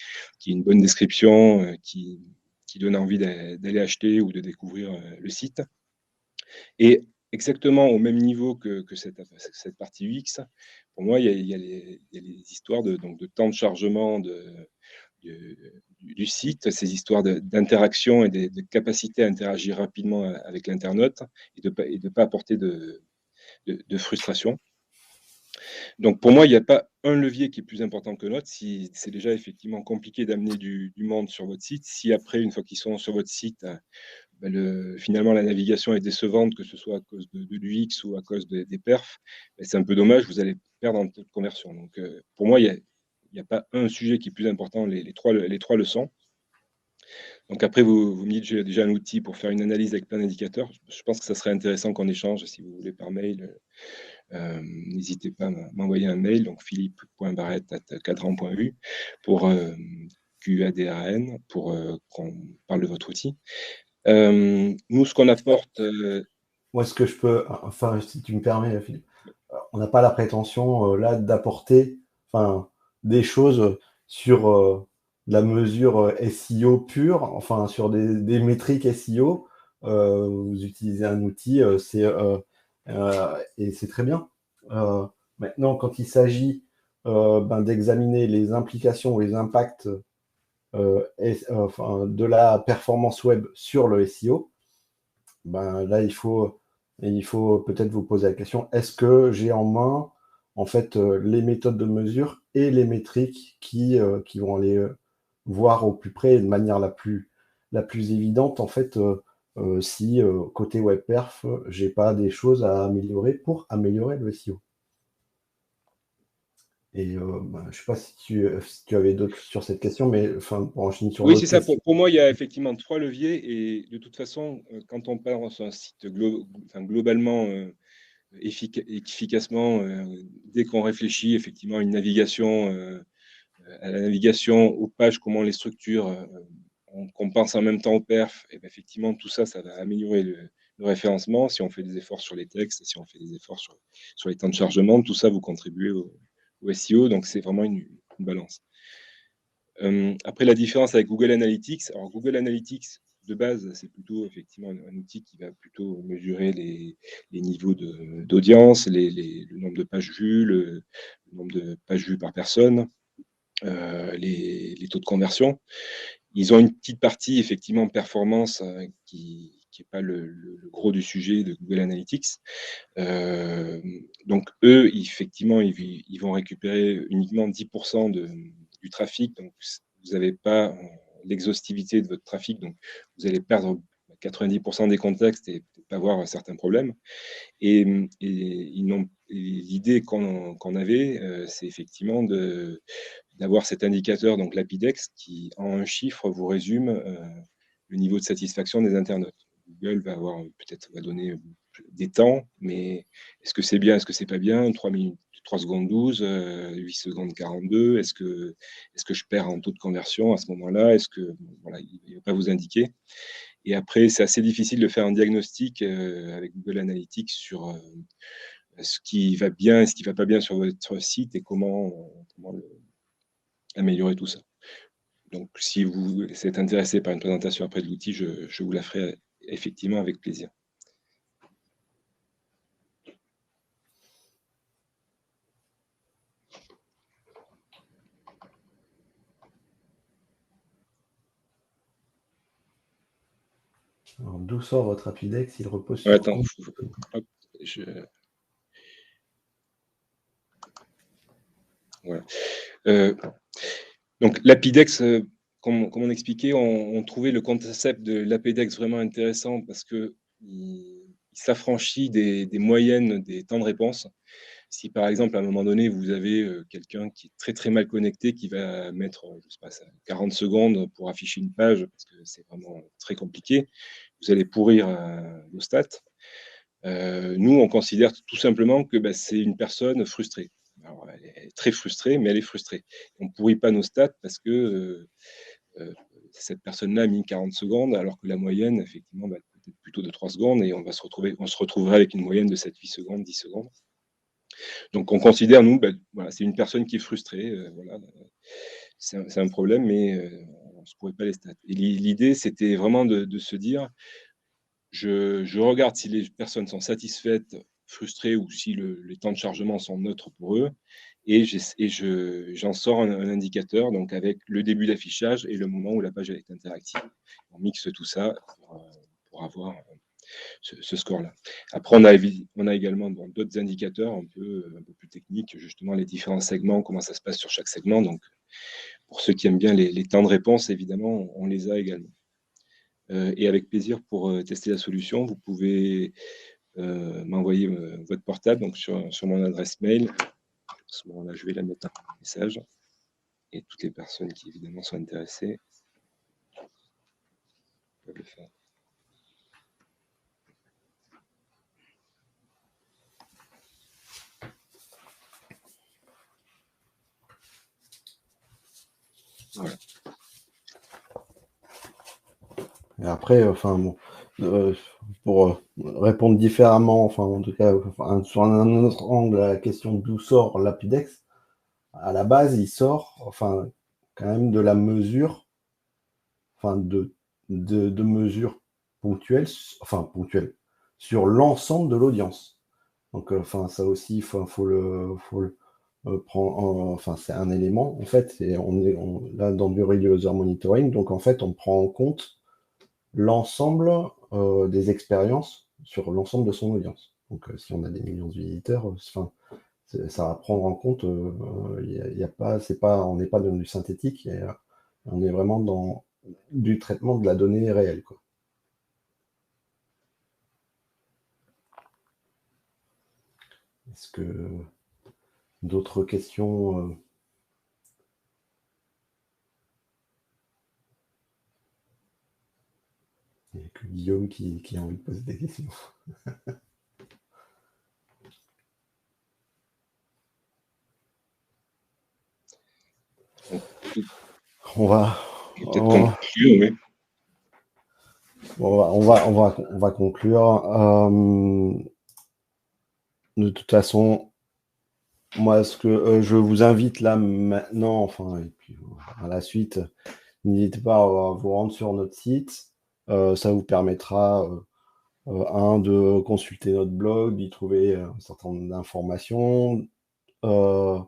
a une bonne description, qui donne envie d'aller acheter ou de découvrir le site. Et exactement au même niveau que cette partie UX, pour moi, il y a les histoires donc de temps de chargement du site, ces histoires d'interaction et de capacité à interagir rapidement avec l'internaute et de pas apporter de frustration. Donc pour moi, il n'y a pas un levier qui est plus important que l'autre. Si c'est déjà effectivement compliqué d'amener du monde sur votre site, si après, une fois qu'ils sont sur votre site, finalement, la navigation est décevante, que ce soit à cause de l'UX ou à cause des perfs, c'est un peu dommage, vous allez perdre en taux de conversion. Donc, pour moi, il n'y a pas un sujet qui est plus important, les trois le sont. Donc après, vous me dites, j'ai déjà un outil pour faire une analyse avec plein d'indicateurs. Je pense que ça serait intéressant qu'on échange, si vous voulez, par mail. N'hésitez pas à m'envoyer un mail, donc philippe.barrette@cadran.eu pour QADRN, pour qu'on parle de votre outil. Nous, ce qu'on apporte. Moi, ce que je peux, enfin, si tu me permets, Philippe, on n'a pas la prétention là d'apporter, des choses sur la mesure SEO pure, enfin sur des métriques SEO. Vous utilisez un outil, et c'est très bien. Maintenant, quand il s'agit d'examiner les implications ou les impacts de la performance web sur le SEO, là, il faut peut-être vous poser la question, est-ce que j'ai en main en fait les méthodes de mesure et les métriques qui vont aller voir au plus près et de manière la plus évidente en fait si côté WebPerf, j'ai pas des choses à améliorer pour améliorer le SEO. Et je sais pas si tu avais d'autres sur cette question, mais pour enchaîner sur Oui, l'autre c'est ça. question. Pour moi, il y a effectivement 3 leviers et de toute façon, quand on parle sur un site globalement efficacement, dès qu'on réfléchit effectivement à la navigation, aux pages, comment on les structure, qu'on pense en même temps aux perfs, et effectivement, tout ça, ça va améliorer le référencement. Si on fait des efforts sur les textes, si on fait des efforts sur les temps de chargement, tout ça, vous contribuez au SEO. Donc, c'est vraiment une balance. Après, la différence avec Google Analytics, alors Google Analytics, de base, c'est plutôt effectivement un outil qui va plutôt mesurer les niveaux d'audience, le nombre de pages vues, le nombre de pages vues par personne, les taux de conversion. Ils ont une petite partie effectivement performance qui n'est pas le gros du sujet de Google Analytics. Donc eux, effectivement, ils vont récupérer uniquement 10% du trafic. Donc vous n'avez pas l'exhaustivité de votre trafic, donc vous allez perdre 90% des contextes et peut-être pas avoir certains problèmes. Et l'idée qu'on avait, c'est effectivement d'avoir cet indicateur, donc l'Apidex, qui en un chiffre vous résume le niveau de satisfaction des internautes. Google va avoir peut-être va donner des temps, mais est-ce que c'est bien, est-ce que c'est pas bien, 3 minutes, 3 secondes 12, 8 secondes 42, est-ce que je perds en taux de conversion à ce moment-là, est-ce que voilà, il ne va pas vous indiquer. Et après, c'est assez difficile de faire un diagnostic avec Google Analytics sur ce qui va bien et ce qui ne va pas bien sur votre site et comment améliorer tout ça. Donc, si vous êtes intéressé par une présentation après de l'outil, je vous la ferai effectivement avec plaisir. Alors, d'où sort votre Apidex? Il repose Ouais, sur attends, quoi? Voilà. Donc, l'Apidex, comme on expliquait, on trouvait le concept de l'Apidex vraiment intéressant parce qu'il s'affranchit des moyennes des temps de réponse. Si par exemple, à un moment donné, vous avez quelqu'un qui est très très mal connecté, qui va mettre, je sais pas, 40 secondes pour afficher une page, parce que c'est vraiment très compliqué, vous allez pourrir vos stats. Nous, on considère tout simplement que c'est une personne frustrée. Alors, elle est très frustrée, mais elle est frustrée. On ne pourrit pas nos stats parce que cette personne-là a mis 40 secondes, alors que la moyenne, effectivement, va être peut-être plutôt de 3 secondes, et on se retrouverait avec une moyenne de 7, 8 secondes, 10 secondes. Donc, on considère, nous, voilà, c'est une personne qui est frustrée. Voilà, c'est un problème, mais on ne se pourrait pas les stats. Et l'idée, c'était vraiment de se dire, je regarde si les personnes sont satisfaites, frustrées, ou si les temps de chargement sont neutres pour eux, et j'en sors un indicateur, donc avec le début d'affichage et le moment où la page est interactive. On mixe tout ça pour avoir ce score-là. Après, on a également d'autres indicateurs un peu plus techniques, justement les différents segments, comment ça se passe sur chaque segment. Donc, pour ceux qui aiment bien les temps de réponse, évidemment, on les a également. Et avec plaisir, pour tester la solution, vous pouvez m'envoyer votre portable, donc sur mon adresse mail. À ce moment-là, je vais la mettre en message. Et toutes les personnes qui, évidemment, sont intéressées peuvent le faire. Voilà. Et après, enfin bon, pour répondre différemment, enfin en tout cas, sur un autre angle à la question d'où sort l'Apidex, à la base, il sort, enfin, quand même de la mesure, enfin de mesures ponctuelles, enfin ponctuelles, sur l'ensemble de l'audience. Donc, enfin, ça aussi, faut le prendre, enfin, c'est un élément, en fait, et on est là dans du real user monitoring, donc en fait, on prend en compte l'ensemble des expériences sur l'ensemble de son audience. Donc, si on a des millions de visiteurs, enfin, ça va prendre en compte, y a pas, on n'est pas dans du synthétique, et, on est vraiment dans du traitement de la donnée réelle, quoi. Est-ce que d'autres questions? Il n'y a que Guillaume qui a envie de poser des questions. On va conclure, oui. On va conclure. De toute façon, Moi, ce que je vous invite là maintenant, enfin, et puis à la suite, n'hésitez pas à vous rendre sur notre site. Ça vous permettra, de consulter notre blog, d'y trouver un certain nombre d'informations, euh,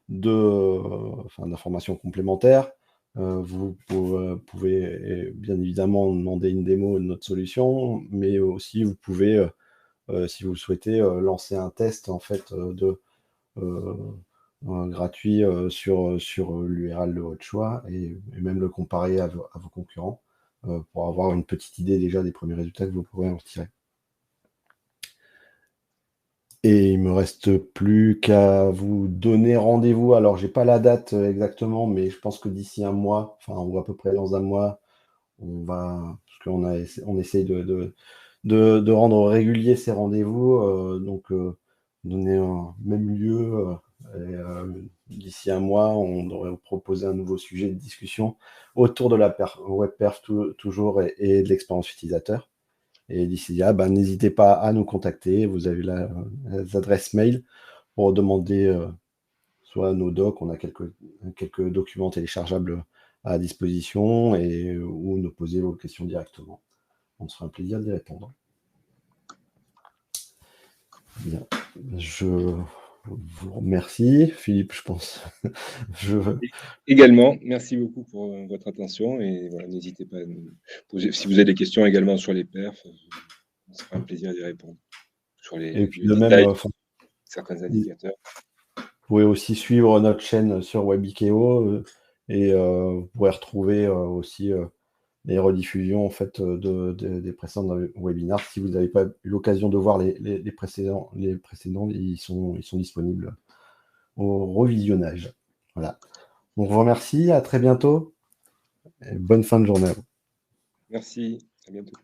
d'informations complémentaires. Vous pouvez bien évidemment demander une démo de notre solution, mais aussi vous pouvez, si vous le souhaitez, lancer un test en fait euh, gratuit sur l'URL de votre choix et même le comparer à vos concurrents pour avoir une petite idée déjà des premiers résultats que vous pourrez en retirer. Et il me reste plus qu'à vous donner rendez-vous. Alors, j'ai pas la date exactement, mais je pense que d'ici un mois, enfin, ou à peu près dans un mois, parce on essaye de rendre réguliers ces rendez-vous, donc donner un même lieu. D'ici un mois, on devrait vous proposer un nouveau sujet de discussion autour de la web perf toujours et de l'expérience utilisateur. Et d'ici là, ben, n'hésitez pas à nous contacter. Vous avez les adresses mail pour demander soit nos docs, on a quelques documents téléchargeables à disposition, ou nous poser vos questions directement. On se fera un plaisir d'y répondre. Bien. Je vous remercie. Philippe, je pense. Également, merci beaucoup pour votre attention et voilà, n'hésitez pas à nous poser si vous avez des questions également sur les perfs, on se fera un plaisir d'y répondre, sur Et puis le de même, détail de certains vous indicateurs. pouvez aussi suivre notre chaîne sur Webikeo et vous pourrez retrouver aussi les rediffusions en fait des précédents webinars. Si vous n'avez pas eu l'occasion de voir les précédents, ils sont disponibles au revisionnage. Voilà. On vous remercie, à très bientôt et bonne fin de journée à vous. Merci, à bientôt.